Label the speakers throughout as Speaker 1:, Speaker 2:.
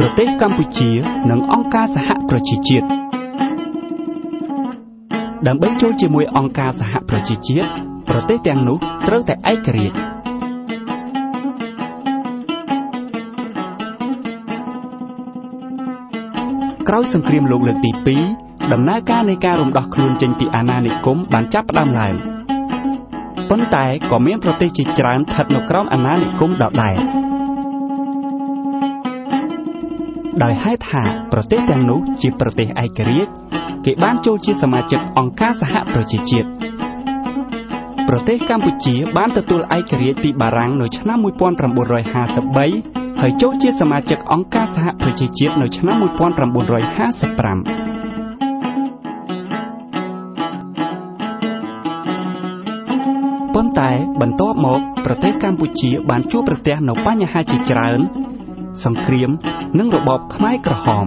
Speaker 1: ប្រទេសកម្ពុជានិងអង្គការសហប្រជាជាតិដើម្បីចូលជាមួយអង្គការសហប្រជាជាតិប្រទេសទាំងនោះត្រូវតែឯករាជ្យក្រោយសង្គ្រាមលោកលើកទី2ដំណើរការនៃការរំដោះខ្លួនចេញពីអាណានិគមបានចាប់ផ្ដើមឡើងប៉ុន្តែក៏មានប្រទេសជាច្រើនស្ថិតនៅក្រោមអាណានិគមដដែលដោយហេតុថាប្រទេសទាំងនោះជាប្រទេសឯករាជ្យគេបានចូលជាសមាជិកអង្គការសហប្រជាជាតិប្រទេសកម្ពុជាបានទទួលឯករាជ្យពីបារាំងនៅឆ្នាំ1953ហើយចូលជាសមាជិកអង្គការសហប្រជាជាតិនៅឆ្នាំ1955ប៉ុន្តែបន្ទាប់មកប្រទេសកម្ពុជាបានជួបប្រទះនូវបញ្ហាជាច្រើនសង្គ្រាមនិងរបបខ្មែរក្រហម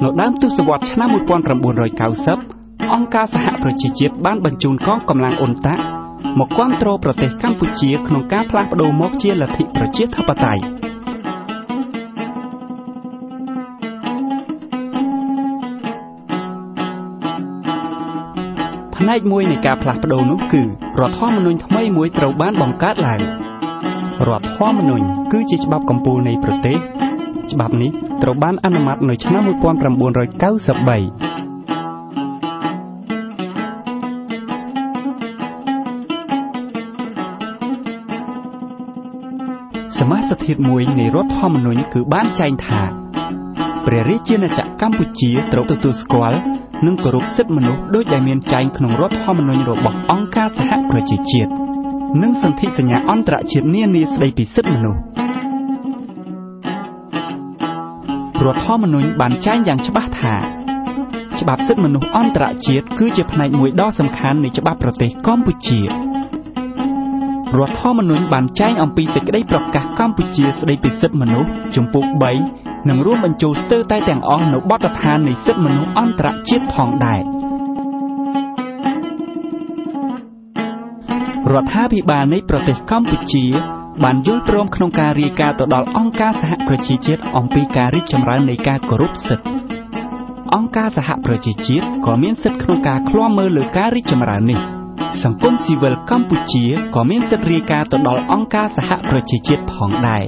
Speaker 1: នៅដើមទសវត្សរ៍ឆ្នាំ1990អង្គការសហប្រជាជាតិបានបញ្ជូនកងកម្លាំងអ៊ុនតាក់មកគាំទ្រប្រទេសកម្ពុជាក្នុងការផ្លាស់ប្ដូរមកជាលទ្ធិប្រជាធិបតេយ្យផ្នែកមួយនៃការផ្លាស់ប្ដូរនោះគឺរដ្ឋធម្មនុញ្ញថ្មីមួយត្រូវបានបង្កើតឡើងរដ្ឋធម្មនុញ្ញគឺជាច្បាប់កំពូលនៃប្រទេសច្បាប់នេះត្រូវបានអនុម័តនៅឆ្នាំ1993សមាសធាតុមួយនៃរដ្ឋធម្មនុញ្ញគឺបានចែងថាព្រះរាជាណាចក្រកម្ពុជាត្រូវទទួលស្គាល់និងគោរពសិទ្ធិមនុស្សដូចដែលមានចែងក្នុងរដ្ឋធម្មនុញ្ញរបស់អង្គការសហប្រជាជាតិនិងសន្ធិសញ្ញាអន្តរជាតិនានាស្តីពីសិទ្ធិមនុស្សរដ្ឋធម្មនុញ្ញបានចែងយ៉ាងច្បាស់ថាច្បាប់សិទ្ធិមនុស្សអន្តរជាតិគឺជាផ្នែកមួយដ៏សំខាន់នៃច្បាប់ប្រទេសកម្ពុជារដ្ឋធម្មនុញ្ញបានចែងអំពីសេចក្តីប្រកាសកម្ពុជាស្តីពីសិទ្ធិមនុស្សជំពូក3និងរួមបញ្ចូលស្ទើរតែទាំងអស់នៅបទដ្ឋាននៃសិទ្ធិមនុស្សអន្តរជាតិផងដែររដ្ឋាភិបាលនៃប្រទេសកម្ពុជាបានយល់ព្រមក្នុងការរាយការណ៍ទៅដល់អង្គការសហប្រជាជាតិអំពីការរីកចម្រើននៃការគោរពសិទ្ធិអង្គការសហប្រជាជាតិក៏មានសិទ្ធិក្នុងការឃ្លាំមើលលើការរីកចម្រើននេះសង្គមស៊ីវិលកម្ពុជាក៏មានសិទ្ធិរាយការណ៍ទៅដល់អង្គការសហប្រជាជាតិផងដែរ